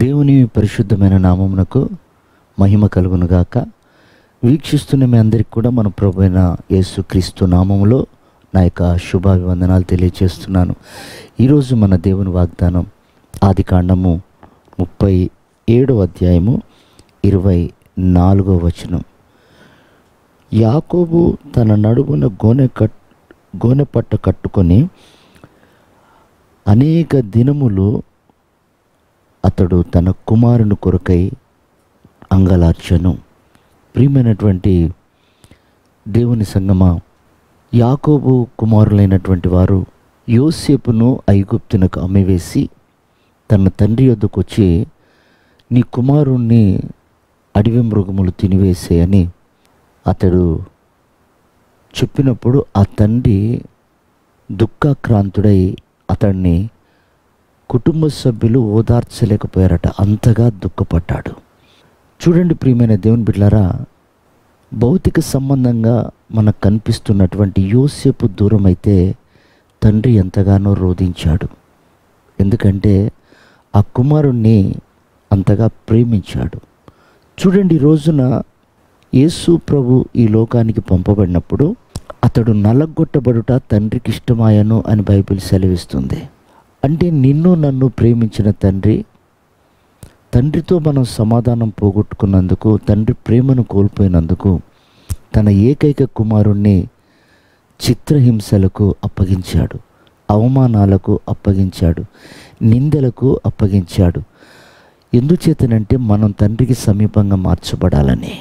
దేవుని పరిశుద్ధమైన నామమునకు మహిమ కలుగునుగాక. వీక్షిస్తున్న మీ అందరికీ కూడా మన ప్రభువైన యేసుక్రీస్తు నామములో నా యొక్క శుభాభివందనాలు తెలియజేస్తున్నాను. ఈరోజు మన దేవుని వాగ్దానం ఆదికాండము 37వ అధ్యాయము 24వ వచనం. యాకోబు తన నడుమున గోనెపట్ట కట్టుకొని అనేక దినములు అతడు తన కుమారుని కొరకై అంగలార్చెను. ప్రియమైనటువంటి దేవుని సంగమా, యాకోబు కుమారులైనటువంటి వారు యోసేపును ఐగుప్తునకు అమ్మివేసి తన తండ్రి యొద్దకు వచ్చి, నీ కుమారుణ్ణి అడవి మృగములు తినివేసేయని అతడు చెప్పినప్పుడు ఆ తండ్రి దుఃఖాక్రాంతుడై అతన్ని కుటుంబ సభ్యులు ఓదార్చలేకపోయారట. అంతగా దుఃఖపడ్డాడు. చూడండి ప్రియమైన దేవుని బిడ్డలారా, భౌతిక సంబంధంగా మనకు కనిపిస్తున్నటువంటి యోసేపు దూరం అయితే తండ్రి ఎంతగానో రోధించాడు. ఎందుకంటే ఆ కుమారుణ్ణి అంతగా ప్రేమించాడు. చూడండి, ఈ రోజున యేసు ప్రభు ఈ లోకానికి పంపబడినప్పుడు అతడు నలగొట్టబడుట తండ్రికి ఇష్టమాయను అని బైబిల్ సెలవిస్తుంది. అంటే నిన్ను నన్ను ప్రేమించిన తండ్రితో మనం సమాధానం పోగొట్టుకున్నందుకు, తండ్రి ప్రేమను కోల్పోయినందుకు తన ఏకైక కుమారుణ్ణి చిత్రహింసలకు అప్పగించాడు, అవమానాలకు అప్పగించాడు, నిందలకు అప్పగించాడు. ఎందుచేతనంటే మనం తండ్రికి సమీపంగా మార్చబడాలని.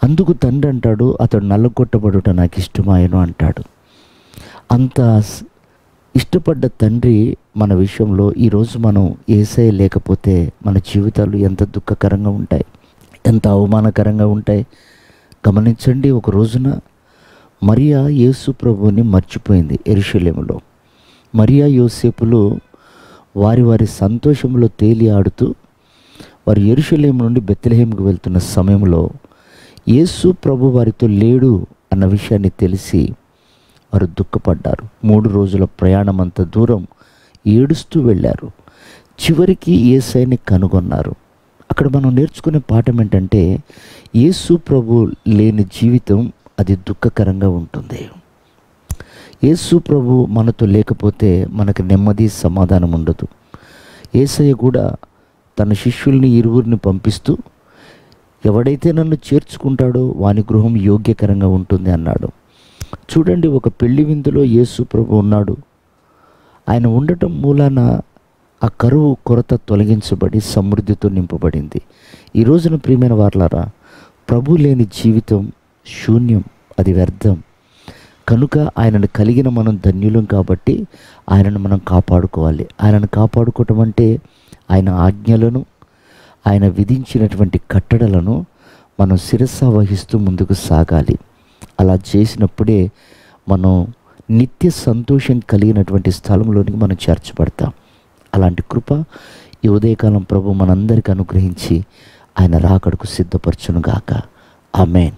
అందుకు తండ్రి అంటాడు, అతడు నల్లగొట్టబడుట నాకు ఇష్టమాయను అంటాడు. అంత ఇష్టపడ్డ తండ్రి మన విషయంలో ఈరోజు మనం యేసయ్య లేకపోతే మన జీవితాలు ఎంత దుఃఖకరంగా ఉంటాయి, ఎంత అవమానకరంగా ఉంటాయి. గమనించండి, ఒక రోజున మరియా యేసు ప్రభువుని మర్చిపోయింది యెరూషలేములో. మరియా యోసేపులు వారి సంతోషంలో తేలి ఆడుతూ వారు యెరూషలేము నుండి బెత్లెహేముకు వెళ్తున్న సమయంలో యేసు ప్రభు వారితో లేడు అన్న విషయాన్ని తెలిసి వారు దుఃఖపడ్డారు. 3 రోజుల ప్రయాణం అంత దూరం ఏడుస్తూ వెళ్ళారు. చివరికి యేసయ్యని కనుగొన్నారు. అక్కడ మనం నేర్చుకునే పాఠం ఏంటంటే, యేసు ప్రభు లేని జీవితం అది దుఃఖకరంగా ఉంటుంది. యేసు ప్రభు మనతో లేకపోతే మనకు నెమ్మది, సమాధానం ఉండదు. యేసయ్య కూడా తన శిష్యుల్ని 2 పంపిస్తూ, ఎవడైతే నన్ను చేర్చుకుంటాడో వాని గృహం యోగ్యకరంగా ఉంటుంది అన్నాడు. చూడండి, ఒక పెళ్లి విందులో యేసు ప్రభు ఉన్నాడు. ఆయన ఉండటం మూలాన ఆ కరువు కొరత తొలగించబడి సమృద్ధితో నింపబడింది. ఈ రోజున ప్రియమైన వారలారా, ప్రభు లేని జీవితం శూన్యం, అది వ్యర్థం. కనుక ఆయనను కలిగిన మనం ధన్యులం కాబట్టి ఆయనను మనం కాపాడుకోవాలి. ఆయనను కాపాడుకోవటం అంటే ఆయన ఆజ్ఞలను, ఆయన విధించినటువంటి కట్టడలను మనం శిరస్సు వహిస్తూ ముందుకు సాగాలి. అలా చేసినప్పుడే మనం నిత్య సంతోషం కలిగినటువంటి స్థలంలోనికి మనం చేర్చబడతాం. అలాంటి కృప ఈ ఉదయకాలం ప్రభు మనందరికీ అనుగ్రహించి ఆయన రాకడకు సిద్ధపరచునుగాక. ఆమేన్.